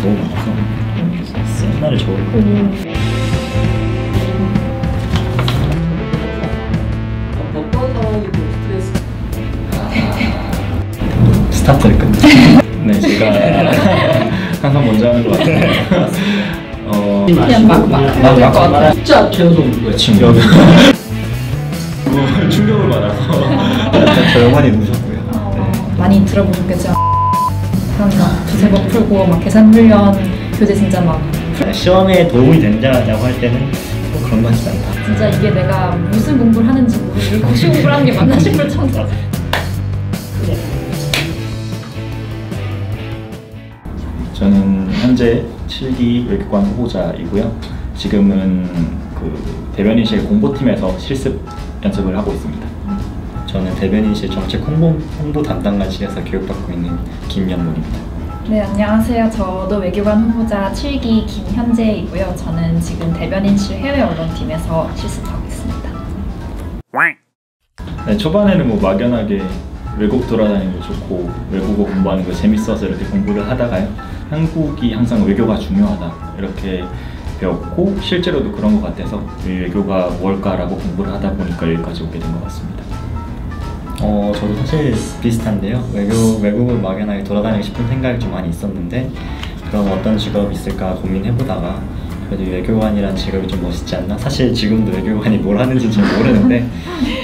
너무 많아서 옛날에 저 어떤 상황이 좀 스트레스? 스타트를 끊는. 네, 제가 항상 먼저 하는 것 같아요. 그냥 막 진짜 계속 친구 충격을 받아서 저 많이 우셨고요. 네. 많이 들어보셨겠죠? 한 두세 번 풀고 막 계산 훈련 교재 진짜 막 시험에 도움이 된다고 할 때는 뭐 그런 것 같지 않다. 진짜 이게 내가 무슨 공부를 하는지 모르고 고시 공부를 하는 게 맞나 싶을 정도. 저는 현재 7기 외교관 후보자이고요. 지금은 그 대변인실 공보팀에서 실습 연습을 하고 있습니다. 저는 대변인실 정책 홍보 담당관실에서 교육받고 있는 김연목입니다. 네, 안녕하세요. 저도 외교관 후보자 7기 김현재이고요. 저는 지금 대변인실 해외 언론팀에서 실습하고 있습니다. 네, 초반에는 뭐 막연하게 외국 돌아다니는 거 좋고 외국어 공부하는 거 재밌어서 이렇게 공부를 하다가요. 한국이 항상 외교가 중요하다 이렇게 배웠고 실제로도 그런 것 같아서 외교가 뭘까라고 공부를 하다 보니까 여기까지 오게 된 것 같습니다. 저도 사실 비슷한데요. 외국을 막연하게 돌아다니고 싶은 생각이 좀 많이 있었는데 그럼 어떤 직업이 있을까 고민해보다가 그래도 외교관이란 직업이 좀 멋있지 않나? 사실 지금도 외교관이 뭘 하는지 잘 모르는데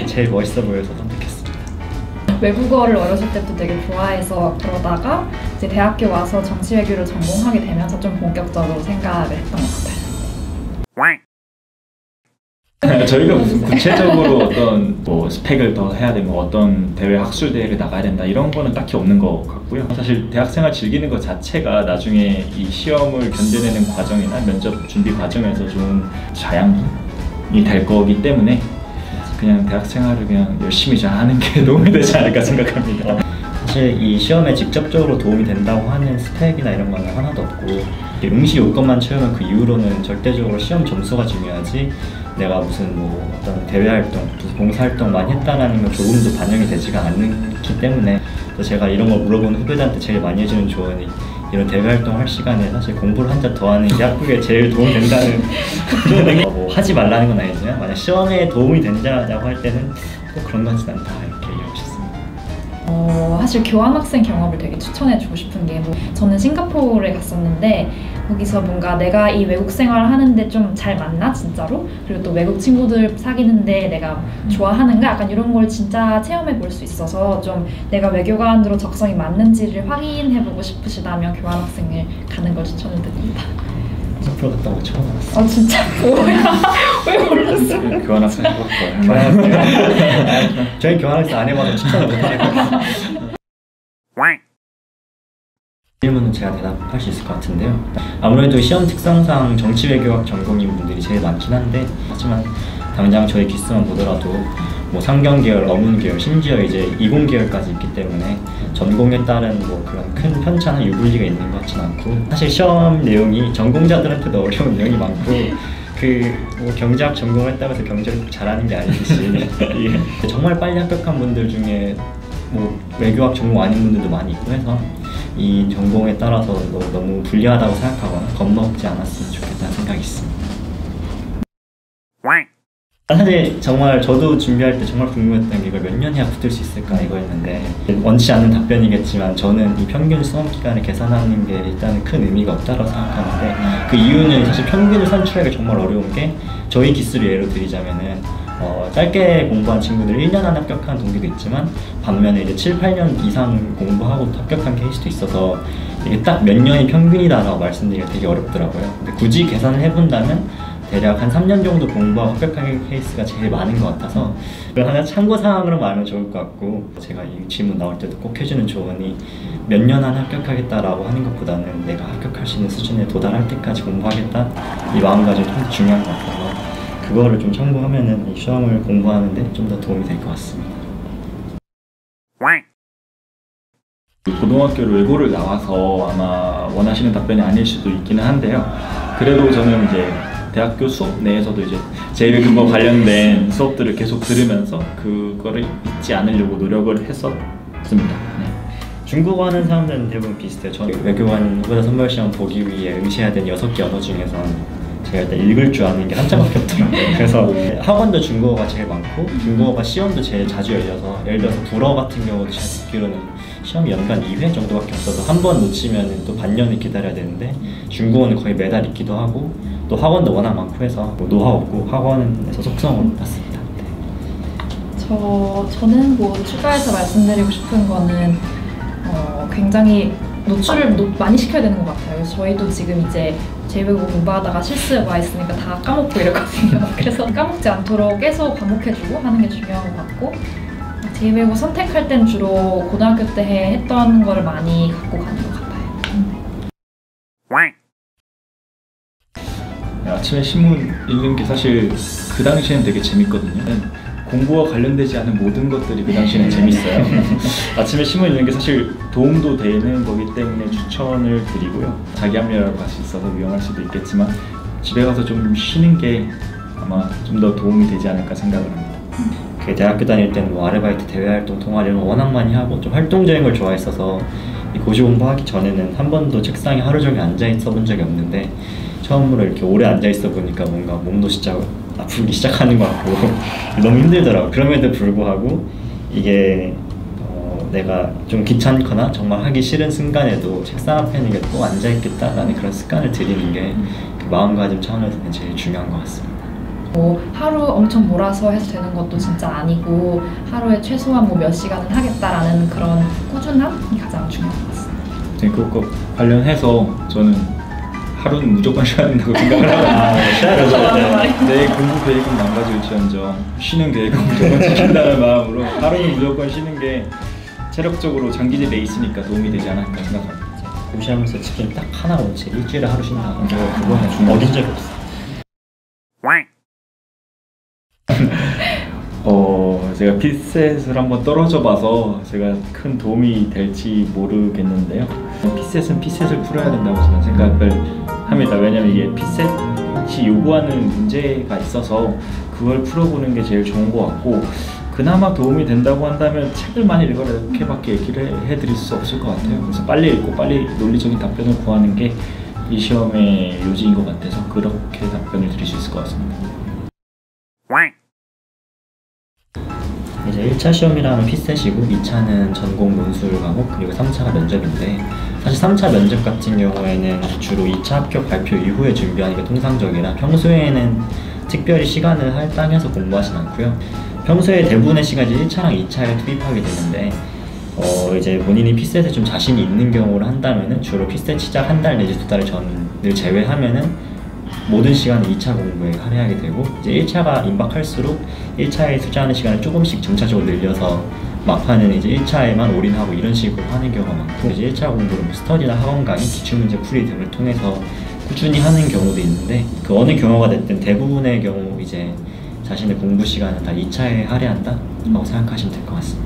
제일 멋있어 보여서 선택했습니다. 외국어를 어렸을 때부터 되게 좋아해서 그러다가 이제 대학교 와서 정치 외교를 전공하게 되면서 좀 본격적으로 생각을 했던 것 같아요. 저희가 무슨 구체적으로 어떤 뭐 스펙을 더 해야 되고 어떤 대회 학술 대회를 나가야 된다 이런 거는 딱히 없는 것 같고요. 사실 대학생활 즐기는 것 자체가 나중에 이 시험을 견뎌내는 과정이나 면접 준비 과정에서 좀 자양분이 될 거기 때문에 그냥 대학생활을 그냥 열심히 잘 하는 게 도움이 되지 않을까 생각합니다. 사실 이 시험에 직접적으로 도움이 된다고 하는 스펙이나 이런 거는 하나도 없고 응시 요건만 채우면 그 이후로는 절대적으로 시험 점수가 중요하지 내가 무슨 뭐 어떤 대외 활동, 무슨 봉사 활동 많이 했다라는 건 조금도 반영이 되지가 않기 때문에 제가 이런 거 물어보는 후배들한테 제일 많이 해주는 조언이 이런 대외 활동 할 시간에 사실 공부를 한 잔 더 하는 게 학국에 제일 도움 된다는 뭐 하지 말라는 건 아니지만 만약 시험에 도움이 된다고 할 때는 꼭 그런 것 같진 않다 이렇게 얘기하고 싶습니다. 사실 교환학생 경험을 되게 추천해주고 싶은 게 저는 싱가포르에 갔었는데 거기서 뭔가 내가 이 외국 생활을 하는데 좀 잘 맞나 진짜로? 그리고 또 외국 친구들 사귀는데 내가 좋아하는가? 약간 이런 걸 진짜 체험해 볼 수 있어서 좀 내가 외교관으로 적성이 맞는지를 확인해보고 싶으시다면 교환학생을 가는 걸 추천을 드립니다. 싱가포르 갔다 오고 처음 알았어요. 진짜? 뭐야? 왜 몰랐어? 교환학생 해봤고요. 저희 교환학생 안 해봐서 추천을 못하겠어요. 질문은 제가 대답할 수 있을 것 같은데요. 아무래도 시험 특성상 정치외교학 전공인 분들이 제일 많긴 한데 하지만 당장 저희 기수만 보더라도 뭐 상경계열, 어문계열, 심지어 이제 이공계열까지 있기 때문에 전공에 따른 뭐 그런 큰 편차나 유불리가 있는 것 같진 않고 사실 시험 내용이 전공자들한테도 어려운 내용이 많고 뭐 경제학 전공을 했다고 해서 경제를 잘하는 게 아니듯이 정말 빨리 합격한 분들 중에 뭐 외교학 전공 아닌 분들도 많이 있고 해서 이 전공에 따라서 너무 불리하다고 생각하거나 겁먹지 않았으면 좋겠다는 생각이 있습니다. 사실 정말 저도 준비할 때 정말 궁금했던 게 이걸 몇 년 해야 붙을 수 있을까 이거였는데 원치 않는 답변이겠지만 저는 이 평균 수험 기간을 계산하는 게 일단은 큰 의미가 없다고 생각하는데 그 이유는 사실 평균을 산출하기가 정말 어려운 게 저희 기수를 예로 드리자면은 짧게 공부한 친구들 1년 안에 합격한 동기도 있지만 반면에 이제 7, 8년 이상 공부하고 합격한 케이스도 있어서 이게 딱 몇 년이 평균이다라고 말씀드리기가 되게 어렵더라고요. 근데 굳이 계산을 해본다면 대략 한 3년 정도 공부하고 합격한 케이스가 제일 많은 것 같아서 하나 참고사항으로 말하면 좋을 것 같고 제가 이 질문 나올 때도 꼭 해주는 조언이 몇 년 안에 합격하겠다라고 하는 것보다는 내가 합격할 수 있는 수준에 도달할 때까지 공부하겠다 이 마음가짐이 좀 더 중요한 것 같아서 그거를 좀 참고하면은 이 시험을 공부하는데 좀 더 도움이 될 것 같습니다. 고등학교를 외고를 나와서 아마 원하시는 답변이 아닐 수도 있기는 한데요. 그래도 저는 이제 대학교 수업 내에서도 이제 제1금과 관련된 수업들을 계속 들으면서 그거를 잊지 않으려고 노력을 했었습니다. 네. 중국어 하는 사람들은 대부분 비슷해요. 저는 외교관 후보자 선발 시험 보기 위해 응시해야 되는 6개 언어 중에서 제가 일단 읽을 줄 아는 게 한자밖에 없더라고요. 그래서 학원도 중국어가 제일 많고 중국어가 시험도 제일 자주 열려서, 예를 들어서 불어 같은 경우도 제가 듣기로는 시험이 연간 2회 정도밖에 없어서 한 번 놓치면 또 반년을 기다려야 되는데 중국어는 거의 매달 있기도 하고, 또 학원도 워낙 많고 해서 뭐 노하 없고 학원에서 속성으로 봤습니다. 저는 뭐 추가해서 말씀드리고 싶은 거는 굉장히 노출을 많이 시켜야 되는 것 같아요. 그래서 저희도 지금 이제 제2외국어 공부하다가 실습 와 있으니까 다 까먹고 이랬거든요. 그래서 까먹지 않도록 계속 반복해주고 하는 게 중요한 것 같고, 제2외국어 선택할 땐 주로 고등학교 때 했던 거를 많이 갖고 가는 것 같아요. 아침에 신문 읽는 게 사실 그 당시에는 되게 재밌거든요. 공부와 관련되지 않은 모든 것들이 그 당시에는 재밌어요. 아침에 신문 읽는 게 사실 도움도 되는 거기 때문에 추천을 드리고요. 자기 합리화로 갈 수 있어서 위험할 수도 있겠지만 집에 가서 좀 쉬는 게 아마 좀 더 도움이 되지 않을까 생각을 합니다. 대학교 다닐 때는 뭐 아르바이트, 대외활동, 동아리 이런 거 워낙 많이 하고 좀 활동적인 걸 좋아했어서 이 고시 공부하기 전에는 한 번도 책상에 하루 종일 앉아 있어 본 적이 없는데, 처음으로 이렇게 오래 앉아 있어 보니까 뭔가 몸도 진짜 아프기 시작하는 것 같고 너무 힘들더라고요. 그럼에도 불구하고 이게 내가 좀 귀찮거나 정말 하기 싫은 순간에도 책상 앞에 있는 게 꼭 앉아 있겠다라는 그런 습관을 들이는 게 그 마음가짐 차원에서는 제일 중요한 것 같습니다. 뭐 하루 엄청 몰아서 해서 되는 것도 진짜 아니고, 하루에 최소한 뭐 몇 시간은 하겠다라는 그런 꾸준함이 가장 중요한 것 같습니다. 그것과 관련해서 저는 하루는 무조건 쉬어야 된다고 생각을 하거든요. 내 공부 계획은 망가질지언정 쉬는 계획은 무조건 지킨다는 마음으로 하루는 무조건 쉬는 게 체력적으로 장기적 레이스니까 도움이 되지 않을까 생각합니다. 고시하면서 지킨 딱 하나 원칙, 일주일에 하루 쉰다. 그거는 어딘 적이 없어. 제가 피셋을 한번 떨어져 봐서 제가 큰 도움이 될지 모르겠는데요. 피셋은 피셋을 풀어야 된다고 저는 생각을 합니다. 왜냐면 이게 피셋이 요구하는 문제가 있어서 그걸 풀어보는 게 제일 좋은 것 같고, 그나마 도움이 된다고 한다면 책을 많이 읽어라 이렇게밖에 얘기를 해드릴 수 없을 것 같아요. 그래서 빨리 읽고 빨리 논리적인 답변을 구하는 게 이 시험의 요지인 것 같아서 그렇게 답변을 드릴 수 있을 것 같습니다. 이제 1차 시험이라면 피셋이고 2차는 전공 논술 과목, 그리고 3차가 면접인데, 사실 3차 면접 같은 경우에는 주로 2차 합격 발표 이후에 준비하는 게 통상적이라 평소에는 특별히 시간을 할당해서 공부하진 않고요. 평소에 대부분의 시간이 1차랑 2차에 투입하게 되는데, 이제 본인이 피셋에 좀 자신이 있는 경우를 한다면은 주로 피셋 시작 한 달 내지 2달 전을 제외하면은 모든 시간을 2차 공부에 할애하게 되고, 이제 1차가 임박할수록 1차에 투자하는 시간을 조금씩 점차적으로 늘려서 막판에는 이제 1차에만 올인하고 이런 식으로 하는 경우가 많고, 이제 1차 공부를 뭐 스터디나 학원 강의, 기출문제 풀이 등을 통해서 꾸준히 하는 경우도 있는데, 그 어느 경우가 됐든 대부분의 경우 이제 자신의 공부 시간을 다 2차에 할애한다 라고 생각하시면 될 것 같습니다.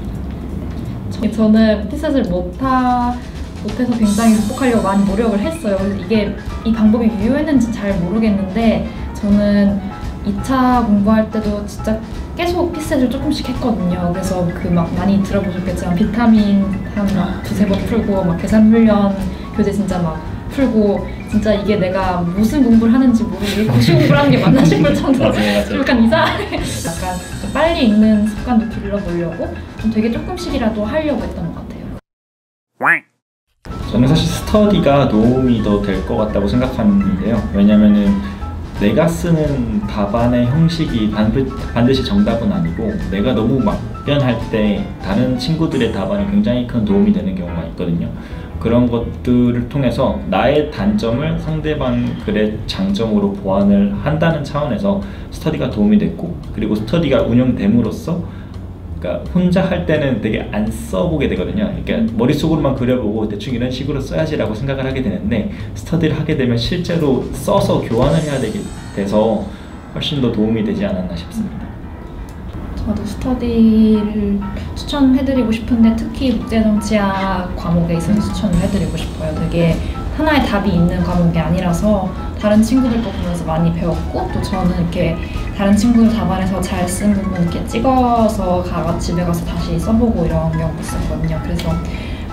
저는 피셋을 못해서 굉장히 극복하려고 많이 노력을 했어요. 그래서 이게 이 방법이 유효했는지 잘 모르겠는데, 저는 2차 공부할 때도 진짜 계속 피셋을 조금씩 했거든요. 그래서 그 막 많이 들어보셨겠지만 비타민 한 두세 번 풀고, 막 계산 훈련 교재 진짜 막 풀고, 진짜 이게 내가 무슨 공부를 하는지 모르고 고시 공부를 하는 게 맞나 싶을 정도로 좀 약간 이상하게 약간 좀 빨리 읽는 습관도 길러보려고 좀 되게 조금씩이라도 하려고 했던 것 같아요. 저는 사실 스터디가 도움이 더 될 것 같다고 생각하는데요. 왜냐면은 내가 쓰는 답안의 형식이 반드시 정답은 아니고, 내가 너무 막변할 때 다른 친구들의 답안이 굉장히 큰 도움이 되는 경우가 있거든요. 그런 것들을 통해서 나의 단점을 상대방 글의 장점으로 보완을 한다는 차원에서 스터디가 도움이 됐고, 그리고 스터디가 운영됨으로써, 그러니까 혼자 할 때는 되게 안 써보게 되거든요. 그러니까 머릿속으로만 그려보고 대충 이런 식으로 써야지라고 생각을 하게 되는데, 스터디를 하게 되면 실제로 써서 교환을 해야 되게 돼서 훨씬 더 도움이 되지 않았나 싶습니다. 저도 스터디를 추천해드리고 싶은데, 특히 국제정치학 과목에 있어서 추천을 해드리고 싶어요. 되게 하나의 답이 있는 과목이 아니라서 다른 친구들 거 보면서 많이 배웠고, 또 저는 이렇게 다른 친구들 답안에서 잘 쓴 부분 이렇게 찍어서 집에 가서 다시 써보고 이런 경우도 있었거든요. 그래서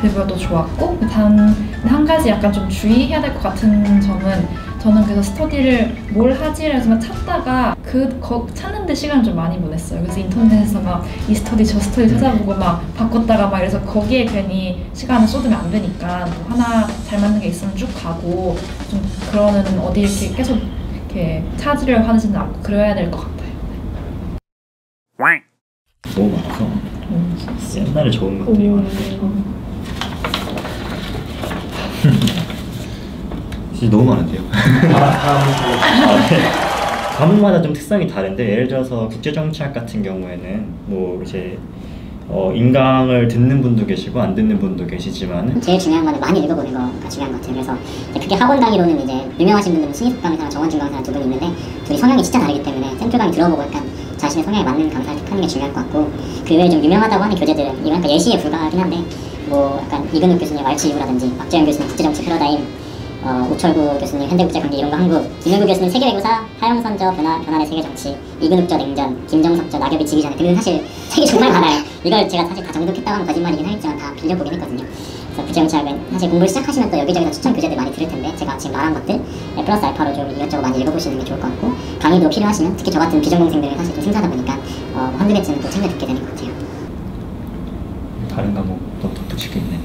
배부도 좋았고 한 가지 약간 좀 주의해야 될 것 같은 점은 저는 그래서 스터디를 뭘 하지 해서 찾다가 찾는데 시간을 좀 많이 보냈어요. 그래서 인터넷에서 막 이 스터디 저 스터디 찾아보고 막 바꿨다가 막 이래서 거기에 괜히 시간을 쏟으면 안 되니까 뭐 하나 잘 맞는 게 있으면 쭉 가고 좀 그러면은 어디 이렇게 계속 이렇게 찾으려고 하지는 않고 그래야 될 것 같아요. 너무 많아서 옛날에 좋은 것들이 많아요. 진짜 너무 많은데요. 과목마다 좀 특성이 다른데 예를 들어서 국제정치학 같은 경우에는 뭐 이제 인강을 듣는 분도 계시고 안 듣는 분도 계시지만은 제일 중요한 거는 많이 읽어보는 거가 중요한 것 같아요. 그래서 그게 학원 강의로는 이제 유명하신 분들은 신입 강사랑 정원준 강사 두 분이 있는데 둘이 성향이 진짜 다르기 때문에 샘플 강의 들어보고 약간 자신의 성향에 맞는 강사를 택하는 게 중요할 것 같고 그 외에 좀 유명하다고 하는 교재들은 이건 약간 예시에 불과하긴 한데 뭐 약간 이근욱 교수님 왈츠 이후라든지 박재현 교수님 국제정치 패러다임 오철구 교수님 현대국제관계 이론과 한국, 김일구 교수님 세계외교사, 하영선저 변환의 세계정치, 이근욱저 냉전, 김정석저 낙엽이 지기 전에 등등 사실 책이 정말 많아요. 이걸 제가 사실 다 정독했다고 하면 거짓말이긴 하겠지만 다 빌려보긴 했거든요. 그래서 국제정치학은 사실 공부를 시작하시면 또 여기저기서 추천 교재들 많이 들을 텐데 제가 지금 말한 것들 플러스 알파로 좀 이것저것 많이 읽어보시는 게 좋을 것 같고 강의도 필요하시면 특히 저 같은 비전공생들은 사실 좀 심사하다 보니까 한두 개쯤은 또 챙겨 듣게 되는 것 같아요. 다른 과목도 덧붙일 게 있네.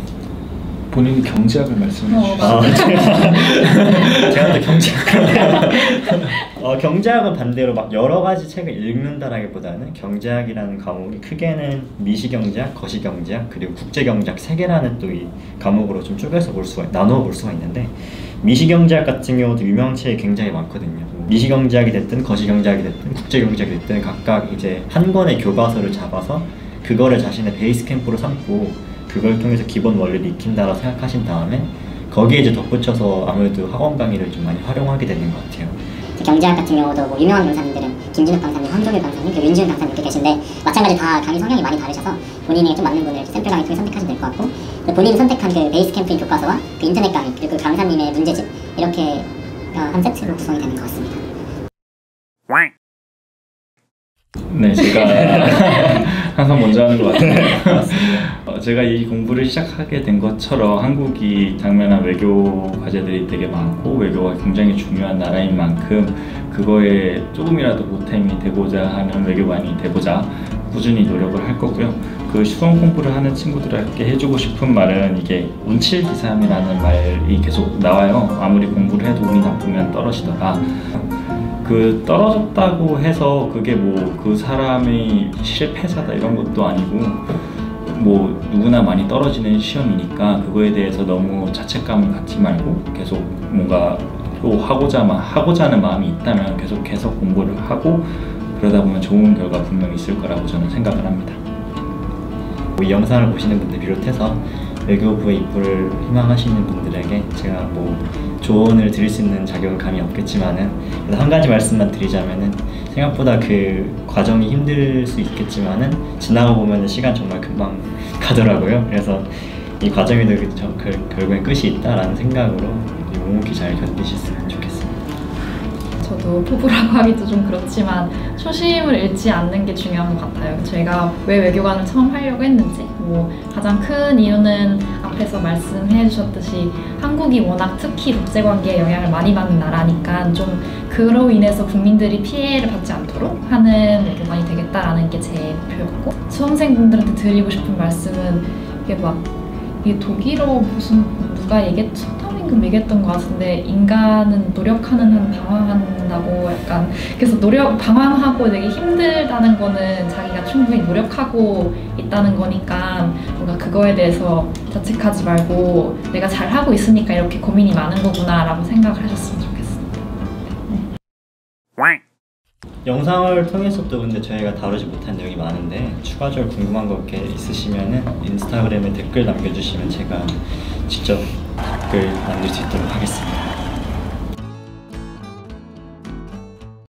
본인이 경제학을 말씀해 주시죠. 제가 또 경제학 경제학은 반대로 막 여러 가지 책을 읽는다라기보다는 경제학이라는 과목이 크게는 미시경제학, 거시경제학 그리고 국제경제학 세 개라는 또 이 과목으로 좀 쪼개서 나누어 볼 수가 있는데 미시경제학 같은 경우도 유명한 책이 굉장히 많거든요. 미시경제학이 됐든 거시경제학이 됐든 국제경제학이 됐든 각각 이제 한 권의 교과서를 잡아서 그거를 자신의 베이스 캠프로 삼고 그걸 통해서 기본 원리를 익힌다라고 생각하신 다음에 거기에 이제 덧붙여서 아무래도 학원 강의를 좀 많이 활용하게 되는 것 같아요. 경제학 같은 경우도 뭐 유명한 강사님들은 김진욱 강사님, 황종일 강사님, 그리고 윤지훈 강사님 이렇게 계신데 마찬가지 다 강의 성향이 많이 다르셔서 본인에게 좀 맞는 분을 샘플 강의 통해 선택하시면 될 것 같고 본인이 선택한 그 베이스 캠프인 교과서와 그 인터넷 강의 그리고 그 강사님의 문제집 이렇게 한 세트로 구성이 되는 것 같습니다. 네, 제가 항상 먼저 하는 것 같아요. 제가 이 공부를 시작하게 된 것처럼 한국이 당면한 외교 과제들이 되게 많고 외교가 굉장히 중요한 나라인 만큼 그거에 조금이라도 보탬이 되고자 하는 외교관이 되고자 꾸준히 노력을 할 거고요. 그 수험 공부를 하는 친구들에게 해주고 싶은 말은 이게 운칠기삼이라는 말이 계속 나와요. 아무리 공부를 해도 운이 나쁘면 떨어지더라. 그 떨어졌다고 해서 그게 뭐 그 사람이 실패자다 이런 것도 아니고 뭐 누구나 많이 떨어지는 시험이니까 그거에 대해서 너무 자책감을 갖지 말고 계속 뭔가 또 하고자 하는 마음이 있다면 계속해서 공부를 하고 그러다 보면 좋은 결과 분명히 있을 거라고 저는 생각을 합니다. 이 영상을 보시는 분들 비롯해서 외교부의 입부를 희망하시는 분들에게 제가 뭐 조언을 드릴 수 있는 자격은 감히 없겠지만은 그래서 한 가지 말씀만 드리자면은 생각보다 그 과정이 힘들 수 있겠지만은 지나가 보면은 시간 정말 금방 가더라고요. 그래서 이 과정에도 결국엔 끝이 있다라는 생각으로 묵묵히 잘 견디셨으면 좋겠습니다. 저도 포부라고 하기도 좀 그렇지만 초심을 잃지 않는 게 중요한 것 같아요. 제가 왜 외교관을 처음 하려고 했는지 뭐 가장 큰 이유는 앞에서 말씀해 주셨듯이 한국이 워낙 특히 국제관계에 영향을 많이 받는 나라니까 좀 그로 인해서 국민들이 피해를 받지 않도록 하는 외교관이 되겠다라는 게 제 목표였고 수험생분들한테 드리고 싶은 말씀은 이게 독일어 누가 얘기했죠? 얘기했던 것 같은데 인간은 노력하는 한 방황한다고 약간 그래서 방황하고 되게 힘들다는 거는 자기가 충분히 노력하고 있다는 거니까 뭔가 그거에 대해서 자책하지 말고 내가 잘하고 있으니까 이렇게 고민이 많은 거구나 라고 생각을 하셨으면 좋겠습니다. 네. 영상을 통해서 또 근데 저희가 다루지 못한 내용이 많은데 추가적으로 궁금한 거 이렇게 있으시면은 인스타그램에 댓글 남겨주시면 제가 직접 댓글 남길 수 있도록 하겠습니다.